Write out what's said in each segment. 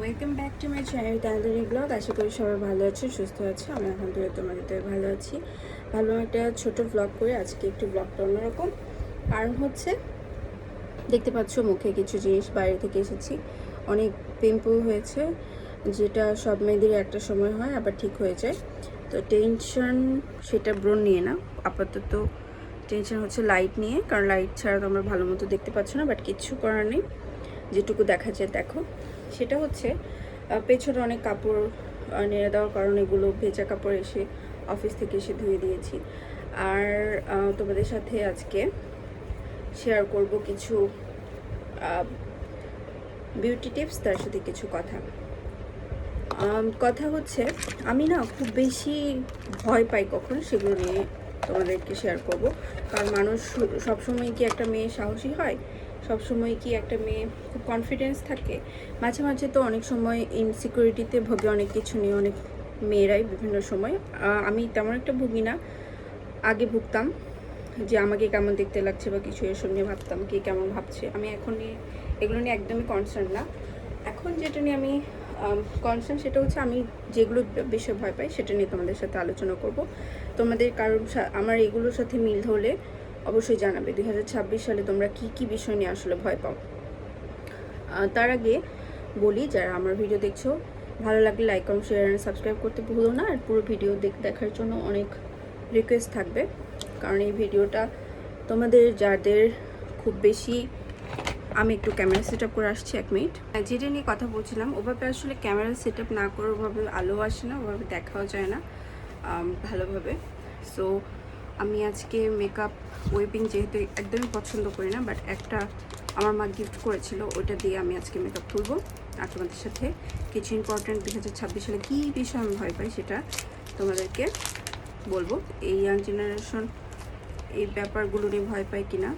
Welcome back to my channel তান্ত্রিক blog. আশা করি সবাই ভালো আছে, সুস্থ আছে। আমি আলহামদুলিল্লাহ তোমাদের ভালো আছি। ভাবলাম একটা ছোট ব্লগ করে আজকে একটু ব্লগটা অন্যরকম। কারণ হচ্ছে দেখতে পাচ্ছ মুখে কিছু জিনিস বাইরে থেকে এসেছি, অনেক পিম্পল হয়েছে, যেটা সব মেয়েদের একটা সময় হয় আবার ঠিক হয়ে যায়। তো টেনশন সেটা ব্রণ নিয়ে না, আপাতত টেনশন হচ্ছে লাইট নিয়ে, কারণ লাইট ছাড়া তোমরা ভালো মতো দেখতে পাচ্ছ না। বাট কিচ্ছু করার নেই, যেটুকু দেখা যায় দেখো। সেটা হচ্ছে পেছনে অনেক কাপড় নেড়ে দেওয়ার কারণে এগুলো ভেজা কাপড় এসে অফিস থেকে এসে ধুয়ে দিয়েছি। আর তোমাদের সাথে আজকে শেয়ার করব কিছু বিউটি টিপস, তার সাথে কিছু কথা হচ্ছে আমি না খুব বেশি ভয় পাই কখন সেগুলো নিয়ে তোমাদেরকে শেয়ার করব। কারণ মানুষ সবসময় কি একটা মেয়ে সাহসী হয়? সবসময় কি একটা মেয়ে খুব কনফিডেন্স থাকে? মাঝে মাঝে তো অনেক সময় ইনসিকিউরিটিতে ভোগে অনেক কিছু নিয়ে, অনেক মেয়েরাই বিভিন্ন সময়। আমি তেমন একটা ভুগি না, আগে ভুগতাম যে আমাকে কেমন দেখতে লাগছে বা কিছু এসব নিয়ে ভাবতাম কে কেমন ভাবছে। আমি এখন এগুলো নিয়ে একদমই কনসার্ন না। এখন যেটা নিয়ে আমি কনসার্ন সেটা হচ্ছে আমি যেগুলো বেশি ভয় পাই সেটা নিয়ে তোমাদের সাথে আলোচনা করব। তোমাদের কারোর আমার এগুলোর সাথে মিল হলে অবশ্যই জানাবে 2026 সালে তোমরা কি কি বিষয় নিয়ে আসলে ভয় পাও। তার আগে বলি, যারা আমার ভিডিও দেখছো ভালো লাগলে like comment share and subscribe করতে ভুলো না। আর পুরো ভিডিও দেখার জন্য অনেক রিকোয়েস্ট থাকবে, কারণ এই ভিডিওটা তোমাদের যাদের খুব বেশি। আমি একটু ক্যামেরা সেট আপ করে আসছি, 1 মিনিট। যেটা নিয়ে কথা বলছিলাম, ওভাবে আসলে ক্যামেরা সেট আপ না করে ওভাবে আলো আসে না, ওভাবে দেখাও যায় না ভালোভাবে। সো আমি আজকে মেকআপ ওয়েপিং যেহেতু একদমই পছন্দ করি না, বাট একটা আমার মা গিফট করেছিল, ওইটা দিয়ে আমি আজকে মেকআপ তুলবো। আর তোমাদের সাথে কিছু ইম্পর্টেন্ট 2026 সালে কী বিষয় আমি ভয় পাই সেটা তোমাদেরকে বলবো। এই ইয়াং জেনারেশন এই ব্যাপারগুলো নিয়ে ভয় পায় কিনা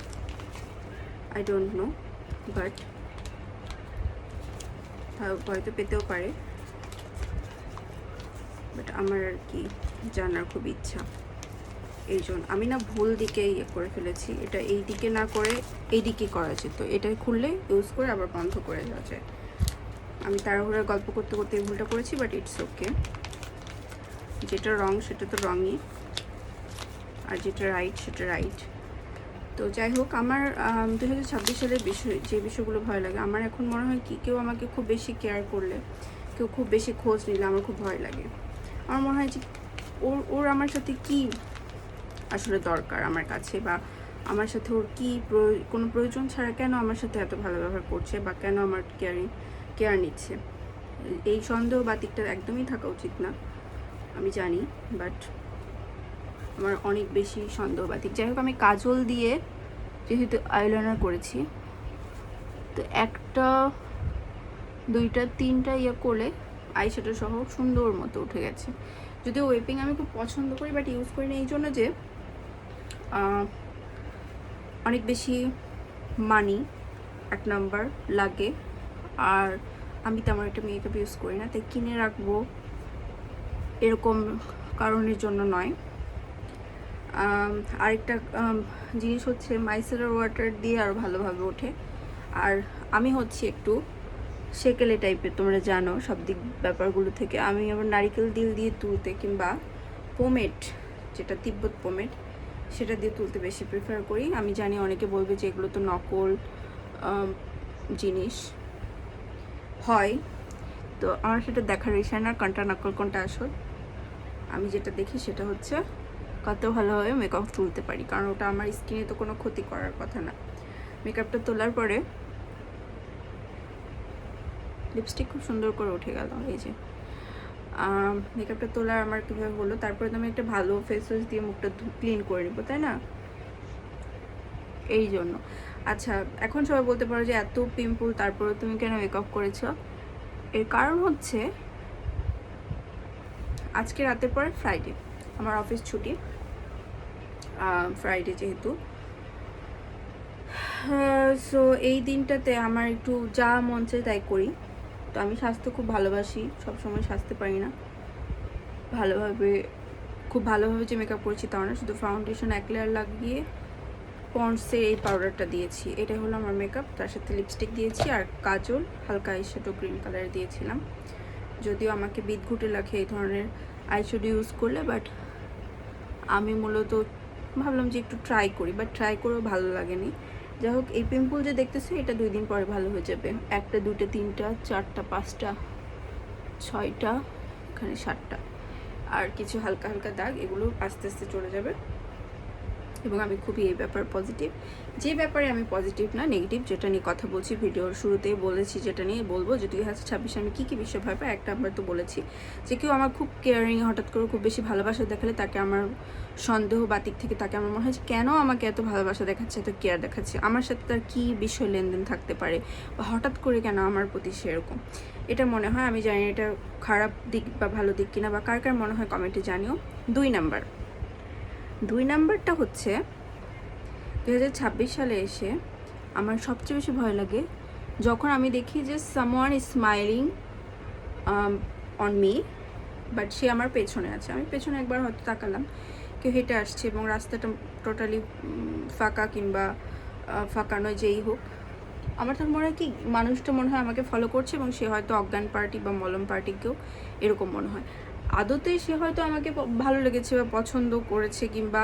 আই ডোন্ট নো, বাট হয়তো পেতেও পারে। বাট আমার আর কি জানার খুব ইচ্ছা। এই জন্য আমি না ভুল দিকে ইয়ে করে ফেলেছি, এটা এই দিকে না করে এই দিকে করা যেত। এটা খুললে ইউজ করে আবার বন্ধ করে দেওয়া যায়। আমি তাড়াহুড়ার গল্প করতে করতে এই ভুলটা করেছি, বাট ইটস ওকে। যেটা রং সেটা তো রঙই, আর যেটা রাইট সেটা রাইট। তো যাই হোক, আমার 2026 সালের যে বিষয়গুলো ভয় লাগে, আমার এখন মনে হয় কি কেউ আমাকে খুব বেশি কেয়ার করলে, কেউ খুব বেশি খোঁজ নিলে আমার খুব ভয় লাগে। আমার মনে হয় যে ওর আমার সাথে কি আসলে দরকার আমার কাছে, বা আমার সাথে ওর কি কোনো প্রয়োজন ছাড়া কেন আমার সাথে এত ভালো ব্যবহার করছে, বা কেন আমার কেয়ার নিচ্ছে। এই সন্দেহ বাতিকটা একদমই থাকা উচিত না, আমি জানি, বাট আমার অনেক বেশি সন্দেহবাতিক। যাই হোক, আমি কাজল দিয়ে যেহেতু আইলাইনার করেছি, তো একটা দুইটা তিনটা ইয়ে করলে আইশ্যাডো সহ সুন্দর মতো উঠে গেছে। যদিও ওয়েপিং আমি খুব পছন্দ করি, বাট ইউজ করি না এই জন্য যে অনেক বেশি মানি 1 নাম্বার লাগে, আর আমি তেমন একটা মেকআপ ইউজ করি না, তাই কিনে রাখবো এরকম কারণের জন্য নয়। আরেকটা জিনিস হচ্ছে মাইসেলার ওয়াটার দিয়ে আরও ভালোভাবে ওঠে। আর আমি হচ্ছে একটু সেকেলে টাইপের, তোমরা জানো সব দিক ব্যাপারগুলো থেকে। আমি আবার নারিকেল দিল দিয়ে তুলতে, কিংবা পোমেট, যেটা তিব্বত পোমেট, সেটা দিয়ে তুলতে বেশি প্রেফার করি। আমি জানি অনেকে বলবে যে এগুলো তো নকল জিনিস হয়, তো আমার সেটা দেখার বিষয় না কোনটা নকল কোনটা আসল। আমি যেটা দেখি সেটা হচ্ছে কত ভালোভাবে মেকআপ তুলতে পারি, কারণ ওটা আমার স্কিনে তো কোনো ক্ষতি করার কথা না। মেকআপটা তোলার পরে লিপস্টিক খুব সুন্দর করে উঠে গেল। এই যে মেকআপটা তোলার আমার কীভাবে হলো, তারপরে তো আমি একটা ভালো ফেস ওয়াশ দিয়ে মুখটা ক্লিন করে নেবো, তাই না? এই জন্য। আচ্ছা, এখন সবাই বলতে পারো যে এত পিম্পল তারপরে তুমি কেন মেকআপ করেছো? এর কারণ হচ্ছে আজকে রাতের পরে ফ্রাইডে আমার অফিস ছুটি, ফ্রাইডে যেহেতু। সো এই দিনটাতে আমার একটু যা মন চায় তাই করি। তো আমি স্বাস্থ্য খুব ভালোবাসি, সবসময় স্বাস্থ্য পারি না খুব ভালোভাবে যে মেকআপ করেছি তাও না, শুধু ফাউন্ডেশন 1 লেয়ার লাগিয়ে পন্ডসের এই পাউডারটা দিয়েছি। এটা হলো আমার মেকআপ, তার সাথে লিপস্টিক দিয়েছি আর কাজল, হালকা আইশ্যাডো গ্রিন কালার দিয়েছিলাম। যদিও আমাকে বিদঘুটে লাগে এই ধরনের আইশ্যাডো ইউজ করলে, বাট আমি মূলত ভাবলাম যে একটু ট্রাই করি, বাট ট্রাই করেও ভালো লাগেনি। যাই হোক, এই পিম্পল যে দেখতেছে এটা 2 দিন পরে ভালো হয়ে যাবে। 1টা 2টা 3টা 4টা 5টা 6টা, এখানে 7টা, আর কিছু হালকা হালকা দাগ, এগুলো আস্তে আস্তে চলে যাবে। এবং আমি খুবই এই ব্যাপার পজিটিভ। যে ব্যাপারে আমি পজিটিভ না, নেগেটিভ যেটা নিয়ে কথা বলছি, ভিডিওর শুরুতেই বলেছি যেটা নিয়ে বলবো যে 2026 আমি কী কী বিষয় ভয় পাই। একটা নাম্বার তো বলেছি যে কেউ আমার খুব কেয়ারিং, হঠাৎ করে খুব বেশি ভালোবাসা দেখালে তাকে আমার সন্দেহ বাতিক থেকে তাকে আমার মনে হয় যে কেন আমাকে এত ভালোবাসা দেখাচ্ছে, এত কেয়ার দেখাচ্ছে, আমার সাথে তার কী বিষয় লেনদেন থাকতে পারে, বা হঠাৎ করে কেন আমার প্রতি সেরকম, এটা মনে হয়। আমি জানি এটা খারাপ দিক বা ভালো দিক কিনা, বা কার কার মনে হয় কমেন্টে জানিও। 2 নাম্বারটা হচ্ছে 2026 সালে এসে আমার সবচেয়ে বেশি ভয় লাগে যখন আমি দেখি যে someone is smiling on me, but সে আমার পেছনে আছে। আমি পেছনে একবার হয়তো তাকালাম, কেউ হেঁটে আসছে এবং রাস্তাটা টোটালি ফাঁকা, কিংবা ফাঁকা নয় যেই হোক, আমার তখন মনে হয় কি মানুষটা মনে হয় আমাকে ফলো করছে, এবং সে হয়তো অজ্ঞান পার্টি বা মলম পার্টিকেও এরকম মনে হয়। আদতে সে হয়তো আমাকে ভালো লেগেছে বা পছন্দ করেছে, কিংবা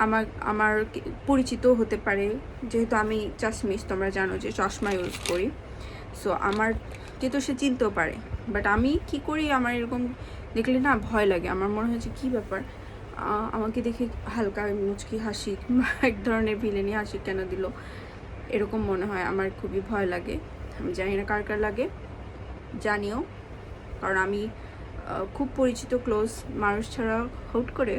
আমার আমার পরিচিত হতে পারে, যেহেতু আমি চশমিশ, তোমরা জানো যে চশমা ইউজ করি, সো আমার যেহেতু সে চিনতেও পারে। বাট আমি কি করি, আমার এরকম দেখলে না ভয় লাগে। আমার মনে হয় যে কী ব্যাপার, আমাকে দেখে হালকা মুচকি হাসি বা এক ধরনের ভিলেনি হাসি কেন দিল, এরকম মনে হয়। আমার খুবই ভয় লাগে। আমি জানি না কার কার লাগে, জানিও। কারণ আমি খুব পরিচিত ক্লোজ মানুষ ছাড়া হুট করে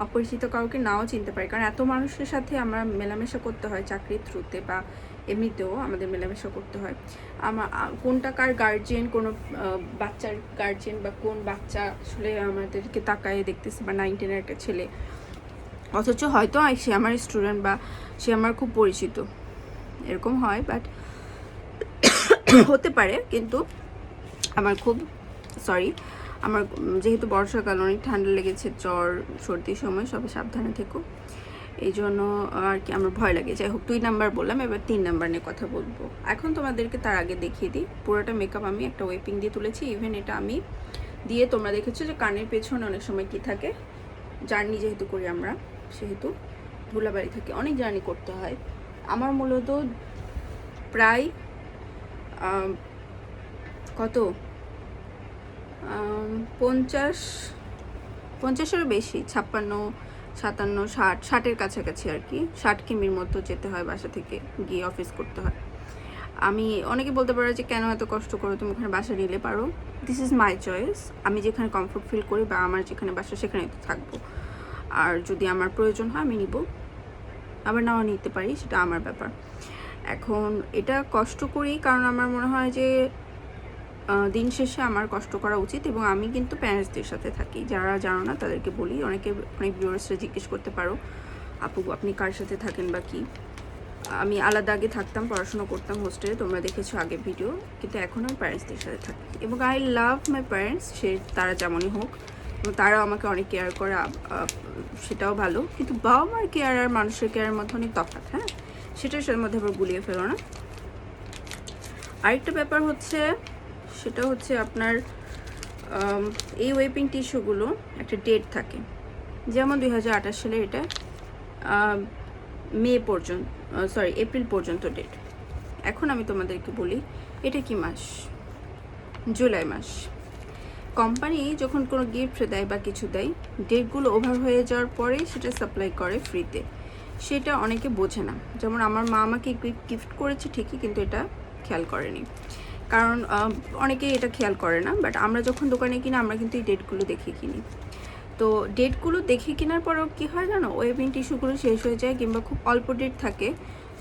অপরিচিত কাউকে নাও চিনতে পারি, কারণ এত মানুষের সাথে আমরা মেলামেশা করতে হয় চাকরির থ্রুতে, বা এমনিতেও আমাদের মেলামেশা করতে হয়। আমার কোনটা কার গার্জিয়ান, কোনো বাচ্চার গার্জিয়ান, বা কোন বাচ্চা আসলে আমাদেরকে তাকায় দেখতেছে, বা 9 10-এর একটা ছেলে, অথচ হয়তো সে আমার স্টুডেন্ট বা সে আমার খুব পরিচিত, এরকম হয়। বাট হতে পারে, কিন্তু আমার খুব আমার যেহেতু বর্ষাকাল, অনেক ঠান্ডা লেগেছে, জ্বর সর্দির সময়, সবাই সাবধানে থেকো, এই জন্য আর কি আমার ভয় লাগে। যাই হোক, 2 নাম্বার বললাম, এবার 3 নাম্বার নিয়ে কথা বলবো। এখন তোমাদেরকে তার আগে দেখিয়ে দিই, পুরোটা মেকআপ আমি একটা ওয়েপিং দিয়ে তুলেছি। ইভেন এটা আমি দিয়ে, তোমরা দেখেছো যে কানের পেছনে অনেক সময় কি থাকে, জার্নি যেহেতু করি আমরা, সেহেতু ধুলাবাড়ি থাকে, অনেক জার্নি করতে হয়। আমার মূলত প্রায় কত 50-50-এরও বেশি, 56 57 60 60-এর কাছাকাছি আর কি, 60 কিমির মতো যেতে হয় বাসা থেকে গিয়ে অফিস করতে হয়। আমি অনেকে বলতে পারো যে কেন এত কষ্ট করো, তুমি ওখানে বাসা নিলে পারো। This is my choice. আমি যেখানে কমফোর্ট ফিল করি বা আমার যেখানে বাসা সেখানে তো থাকবো, আর যদি আমার প্রয়োজন হয় আমি নিব, আবার নাও নিতে পারি, সেটা আমার ব্যাপার। এখন এটা কষ্ট করি কারণ আমার মনে হয় যে দিন শেষে আমার কষ্ট করা উচিত, এবং আমি কিন্তু প্যারেন্টসদের সাথে থাকি। যারা জানো না তাদেরকে বলি, অনেক ভিউয়ার্সরা জিজ্ঞেস করতে পারো আপু আপনি কার সাথে থাকেন বা কি। আমি আলাদা আগে থাকতাম, পড়াশোনা করতাম হোস্টেলে, তোমরা দেখেছো আগে ভিডিও, কিন্তু এখন আমি প্যারেন্টসদের সাথে থাকি, এবং আই লাভ মাই প্যারেন্টস, তারা যেমনই হোক, এবং তারাও আমাকে অনেক কেয়ার করে, সেটাও ভালো। কিন্তু বাবা মার কেয়ার আর মানুষের কেয়ারের মধ্যে অনেক তফাৎ, হ্যাঁ, সেটার মধ্যে আবার গুলিয়ে ফেলো না। আরেকটা ব্যাপার হচ্ছে, সেটা হচ্ছে আপনার এই ওয়েপিং টিস্যুগুলো একটা ডেট থাকে, যেমন 2028 সালে এটা এপ্রিল পর্যন্ত ডেট। এখন আমি তোমাদেরকে বলি, এটা কি মাস? জুলাই মাস। কোম্পানি যখন কোনো গিফট দেয় বা কিছু দেয়, ডেটগুলো ওভার হয়ে যাওয়ার পরে সেটা সাপ্লাই করে ফ্রিতে, সেটা অনেকে বোঝে না। যেমন আমার মা আমাকে গিফট করেছে ঠিকই, কিন্তু এটা খেয়াল করেনি, কারণ অনেকেই এটা খেয়াল করে না। বাট আমরা যখন দোকানে কিনি, আমরা কিন্তু এই ডেটগুলো দেখে কিনি। তো ডেটগুলো দেখে কেনার পরেও কী হয় জানো, ওয়েপিং টিস্যুগুলো শেষ হয়ে যায়, কিংবা খুব অল্প ডেট থাকে,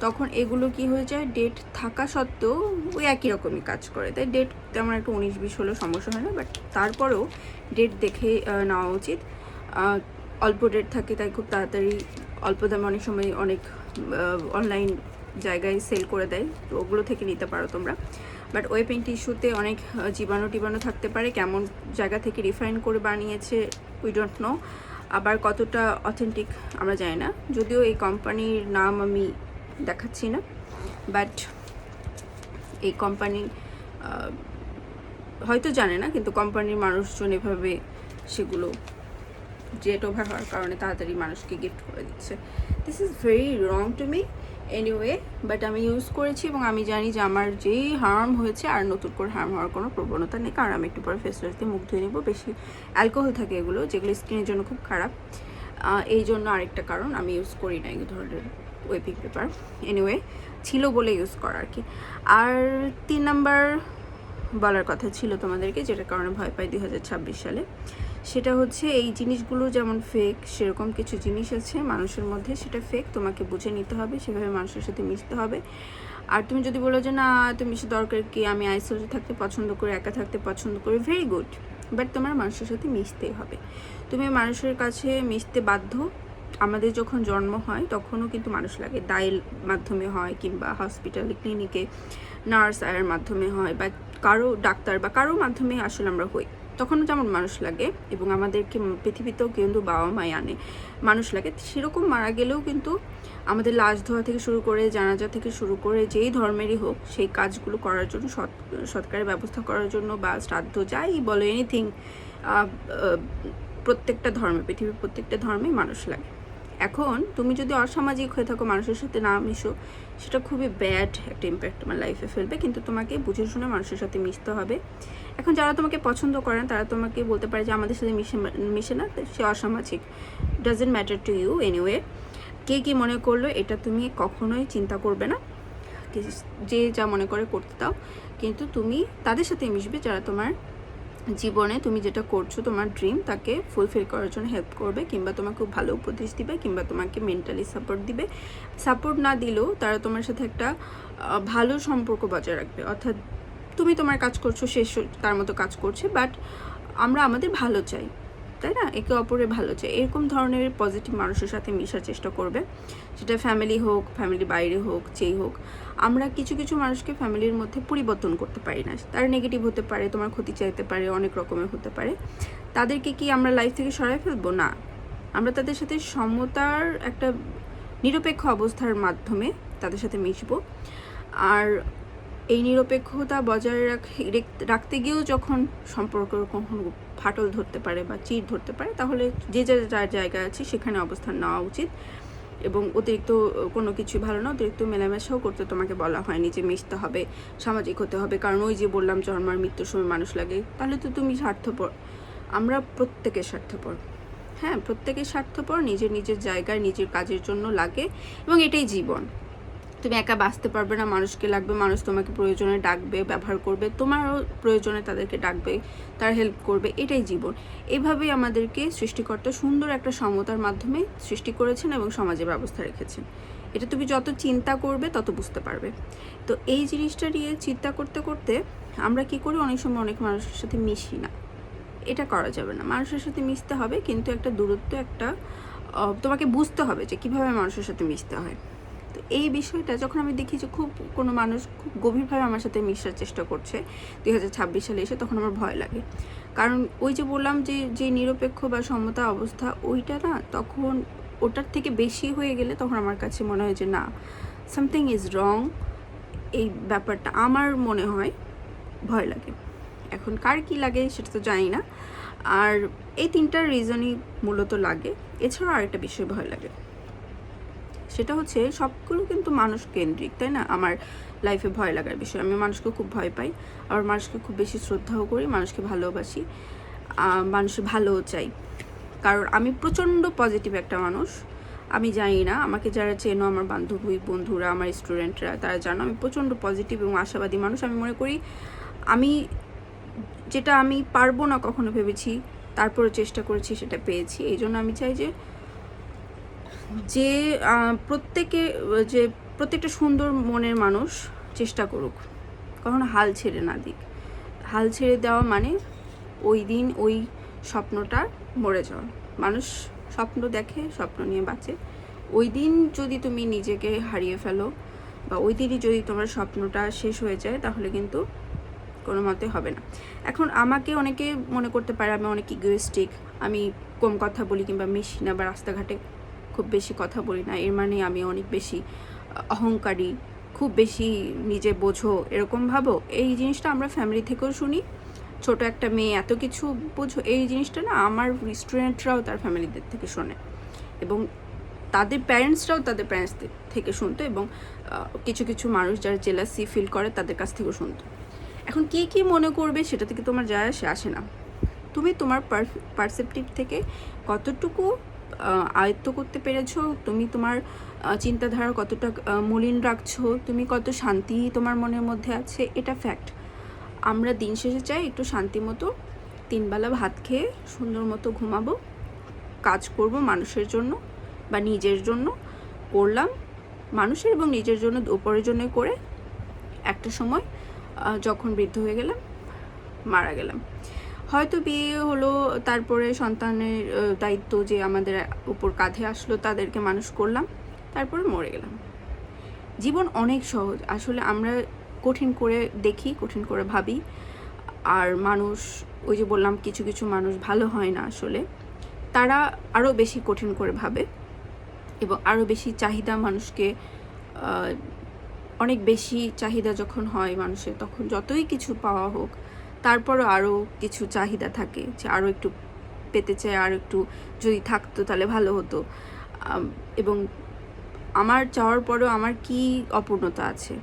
তখন এগুলো কি হয়ে যায়, ডেট থাকা সত্ত্বেও ওই একই রকমই কাজ করে। তাই ডেট তেমন একটা 19-20 হলেও সমস্যা হয় না, বাট তারপরেও ডেট দেখে নেওয়া উচিত। অল্প ডেট থাকে, তাই খুব তাড়াতাড়ি অল্প দামে অনেক সময় অনেক অনলাইন জায়গায় সেল করে দেয়, তো ওগুলো থেকে নিতে পারো তোমরা। বাট ওয়েপিং টিস্যুতে অনেক জীবাণু থাকতে পারে, কেমন জায়গা থেকে রিফাইন করে বানিয়েছে উই ডোন্ট নো। আবার কতটা অথেন্টিক আমরা জানি না, যদিও এই কোম্পানির নাম আমি দেখাচ্ছি না, বাট এই কোম্পানি হয়তো জানে না, কিন্তু কোম্পানির মানুষজন এভাবে সেগুলো জেট ওভার হওয়ার কারণে তাড়াতাড়ি মানুষকে গিফট করে দিচ্ছে। This is very wrong to me anyway, but আমি ইউজ করেছি এবং আমি জানি যে আমার যেই হার্ম হয়েছে আর নতুন করে হার্ম হওয়ার কোনো প্রবণতা নেই, কারণ আমি একটু পরে ফেস ওয়াশ দিয়ে মুখ ধুয়ে নেবো। বেশি অ্যালকোহল থাকে এগুলো, যেগুলো স্কিনের জন্য খুব খারাপ। এই জন্য আরেকটা কারণ আমি ইউজ করি না এই ধরনের ওয়েপিং পেপার। এনিওয়ে, ছিল বলে ইউজ করা আর কি। আর 3 নাম্বার বলার কথা ছিল তোমাদেরকে, যেটার কারণে ভয় পাই 2026 সালে, সেটা হচ্ছে এই জিনিসগুলো যেমন ফেক, সেরকম কিছু জিনিস আছে মানুষের মধ্যে, সেটা ফেক, তোমাকে বুঝে নিতে হবে, সেভাবে মানুষের সাথে মিশতে হবে। আর তুমি যদি বলো যে না তুমি সে দরকার কি, আমি আইসোলেট থাকতে পছন্দ করি, একা থাকতে পছন্দ করি, ভেরি গুড, বাট তোমার মানুষের সাথে মিশতেই হবে। তুমি মানুষের কাছে মিশতে বাধ্য। আমাদের যখন জন্ম হয় তখনও কিন্তু মানুষ লাগে, দায়ের মাধ্যমে হয় কিংবা হসপিটালে ক্লিনিকে নার্স আয়ার মাধ্যমে হয়, বা কারো ডাক্তার বা কারো মাধ্যমে আসলে আমরা হই, তখনও যেমন মানুষ লাগে। এবং আমাদেরকে পৃথিবীতেও কিন্তু বাবা মাই আনে, মানুষ লাগে। সেরকম মারা গেলেও কিন্তু আমাদের লাশ ধোয়া থেকে শুরু করে জানাজা থেকে শুরু করে যেই ধর্মেরই হোক, সেই কাজগুলো করার জন্য, সৎকারের ব্যবস্থা করার জন্য বা শ্রাদ্ধ যাই বলো, এনিথিং, প্রত্যেকটা ধর্মে, পৃথিবীর প্রত্যেকটা ধর্মেই মানুষ লাগে। এখন তুমি যদি অসামাজিক হয়ে থাকো, মানুষের সাথে না মিশো, সেটা খুবই ব্যাড একটা ইম্প্যাক্ট তোমার লাইফে ফেলবে। কিন্তু তোমাকে বুঝে শুনে মানুষের সাথে মিশতে হবে। এখন যারা তোমাকে পছন্দ করেন তারা তোমাকে বলতে পারে যে আমাদের সাথে মিশে না, সে অসামাজিক, doesn't matter to you anyway. কে কী মনে করলো এটা তুমি কখনোই চিন্তা করবে না, যে যা মনে করে করতে দাও। কিন্তু তুমি তাদের সাথে মিশবে যারা তোমার জীবনে তুমি যেটা করছো, তোমার ড্রিম, তাকে ফুলফিল করার জন্য হেল্প করবে, কিংবা তোমাকে খুব ভালো উপদেশ দিবে, কিংবা তোমাকে মেন্টালি সাপোর্ট দিবে। সাপোর্ট না দিলেও তারা তোমার সাথে একটা ভালো সম্পর্ক বজায় রাখবে। অর্থাৎ তুমি তোমার কাজ করছো, সে তার মতো কাজ করছে, বাট আমরা আমাদের ভালো চাই, তাই না? একে অপরের ভালো চাই, এরকম ধরনের পজিটিভ মানুষের সাথে মিশার চেষ্টা করবে। সেটা ফ্যামিলি হোক, ফ্যামিলির বাইরে হোক, যেই হোক। আমরা কিছু কিছু মানুষকে ফ্যামিলির মধ্যে পরিবর্তন করতে পারি না, তারা নেগেটিভ হতে পারে, তোমার ক্ষতি চাইতে পারে, অনেক রকমের হতে পারে। তাদেরকে কি আমরা লাইফ থেকে সরাই ফেলবো? না, আমরা তাদের সাথে সমতার একটা নিরপেক্ষ অবস্থার মাধ্যমে তাদের সাথে মিশবো। আর এই নিরপেক্ষতা বজায় রাখতে গিয়েও যখন সম্পর্ক কখনো ফাটল ধরতে পারে বা চির ধরতে পারে, তাহলে যে যার জায়গা আছে সেখানে অবস্থান নেওয়া উচিত। এবং অতিরিক্ত কোনো কিছু ভালো না, অতিরিক্ত মেলামেশাও করতে তোমাকে বলা হয়নি যে মিশতে হবে, সামাজিক হতে হবে, কারণ ওই যে বললাম জন্ম আর মৃত্যুর সময় মানুষ লাগে, তাহলে তো তুমি স্বার্থপর। আমরা প্রত্যেকে স্বার্থপর, হ্যাঁ, প্রত্যেকে স্বার্থপর, নিজের নিজের জায়গায় নিজের কাজের জন্য লাগে, এবং এটাই জীবন। তুমি একা বাঁচতে পারবে না, মানুষকে লাগবে, মানুষ তোমাকে প্রয়োজনে ডাকবে, ব্যবহার করবে, তোমারও প্রয়োজনে তাদেরকে ডাকবে, তার হেল্প করবে, এটাই জীবন। এভাবেই আমাদেরকে সৃষ্টিকর্তা সুন্দর একটা সমতার মাধ্যমে সৃষ্টি করেছেন এবং সমাজে ব্যবস্থা রেখেছেন। এটা তুমি যত চিন্তা করবে তত বুঝতে পারবে। তো এই জিনিসটা নিয়ে চিন্তা করতে করতে আমরা কি করি, অনেক সময় অনেক মানুষের সাথে মিশি না। এটা করা যাবে না, মানুষের সাথে মিশতে হবে, কিন্তু একটা দূরত্ব, একটা তোমাকে বুঝতে হবে যে কীভাবে মানুষের সাথে মিশতে হয়। তো এই বিষয়টা যখন আমি দেখি যে কোনো মানুষ খুব গভীরভাবে আমার সাথে মিশার চেষ্টা করছে 2026 সালে এসে, তখন আমার ভয় লাগে। কারণ ওই যে বললাম যে নিরপেক্ষ বা সমতা অবস্থা, ওইটা না, তখন ওটার থেকে বেশি হয়ে গেলে তখন আমার কাছে মনে হয় যে না, সামথিং ইজ রং। এই ব্যাপারটা আমার মনে হয় ভয় লাগে। এখন কার কী লাগে সেটা তো জানি না। আর এই 3টা রিজনই মূলত লাগে। এছাড়াও আরেকটা বিষয় ভয় লাগে, সেটা হচ্ছে সবগুলো কিন্তু মানুষ কেন্দ্রিক, তাই না? আমার লাইফে ভয় লাগার বিষয়, আমি মানুষকে খুব ভয় পাই, আবার মানুষকে খুব বেশি শ্রদ্ধাও করি, মানুষকে ভালোবাসি, মানুষের ভালোও চাই, কারণ আমি প্রচণ্ড পজিটিভ একটা মানুষ। আমি জানি না, আমাকে যারা চেনো, আমার বান্ধবী বন্ধুরা, আমার স্টুডেন্টরা, তারা জানো আমি প্রচণ্ড পজিটিভ এবং আশাবাদী মানুষ। আমি মনে করি আমি যেটা আমি পারবো না কখনো ভেবেছি, তারপরে চেষ্টা করেছি, সেটা পেয়েছি। এই জন্য আমি চাই যে প্রত্যেকটা সুন্দর মনের মানুষ চেষ্টা করুক, কখনো হাল ছেড়ে না দিক। হাল ছেড়ে দেওয়া মানে ওই দিন ওই স্বপ্নটা মরে যাওয়া। মানুষ স্বপ্ন দেখে, স্বপ্ন নিয়ে বাঁচে। ওই দিন যদি তুমি নিজেকে হারিয়ে ফেলো, বা ওই দিনই যদি তোমার স্বপ্নটা শেষ হয়ে যায়, তাহলে কিন্তু কোনো মতে হবে না। এখন আমাকে অনেকে মনে করতে পারে আমি অনেক ইগোয়েস্টিক, আমি কম কথা বলি কিংবা মিশি না বা রাস্তাঘাটে খুব বেশি কথা বলি না, এর মানে আমি অনেক বেশি অহংকারী, খুব বেশি নিজে বোঝো এরকম ভাবো। এই জিনিসটা আমরা ফ্যামিলি থেকেও শুনি, ছোট একটা মেয়ে এত কিছু বোঝো, এই জিনিসটা না আমার স্টুডেন্টরাও তার ফ্যামিলিদের থেকে শোনে, এবং তাদের প্যারেন্টসরাও তাদের প্যারেন্টস থেকে শুনতো, এবং কিছু কিছু মানুষ যারা জেলাসি ফিল করে তাদের কাছ থেকেও শুনতো। এখন কে কী মনে করবে সেটা থেকে তোমার যায় আসে না। তুমি তোমার পারসেপটিভ থেকে কতটুকু আয়ত্ত করতে পেরেছো, তুমি তোমার চিন্তাধারা কতটা মলিন রাখছো, তুমি কত শান্তি তোমার মনের মধ্যে আছে, এটা ফ্যাক্ট। আমরা দিন শেষে চাই একটু শান্তি মতো 3 বেলা ভাত খেয়ে সুন্দর মতো ঘুমাবো, কাজ করব মানুষের জন্য বা নিজের জন্য, করলাম মানুষের এবং নিজের জন্য, উপরের জন্য করে একটা সময় যখন বৃদ্ধ হয়ে গেলাম, মারা গেলাম। হয়তো বিয়ে হলো, তারপরে সন্তানের দায়িত্ব যে আমাদের উপর কাঁধে আসলো, তাদেরকে মানুষ করলাম, তারপরে মরে গেলাম। জীবন অনেক সহজ, আসলে আমরা কঠিন করে দেখি, কঠিন করে ভাবি। আর মানুষ, ওই যে বললাম কিছু কিছু মানুষ ভালো হয় না, আসলে তারা আরও বেশি কঠিন করে ভাবে, এবং আরও বেশি চাহিদা মানুষকে, অনেক বেশি চাহিদা যখন হয় মানুষের, তখন যতই কিছু পাওয়া হোক তারপরও আরও কিছু চাহিদা থাকে, যে আরও একটু পেতে চায়, আর একটু যদি থাকতো তাহলে ভালো হতো। এবং আমার চাওয়ার পরেও আমার কি অপূর্ণতা আছে,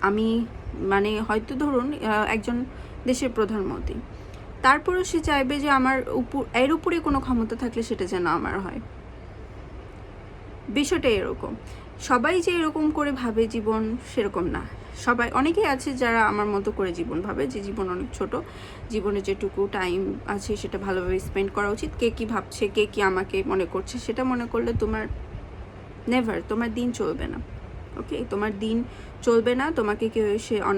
আমি মানে হয়তো ধরুন একজন দেশের প্রধানমন্ত্রী, তারপরেও সে চাইবে যে আমার এর উপরে কোনো ক্ষমতা থাকলে সেটা যেন আমার হয়। বিষয়টা এরকম, সবাই যে এরকম করে ভাবে জীবন সেরকম না। সবাই, অনেকেই আছে যারা আমার মতো করে জীবন ভাবে, যে জীবন অনেক ছোট, জীবনে যেটুকু টাইম আছে সেটা ভালোভাবে স্পেন্ড করা উচিত। কে কী ভাবছে, কে কী আমাকে মনে করছে, সেটা মনে করলে তোমার নেভার, তোমার দিন চলবে না। ওকে, তোমার দিন চলবে না, তোমাকে কেউ এসে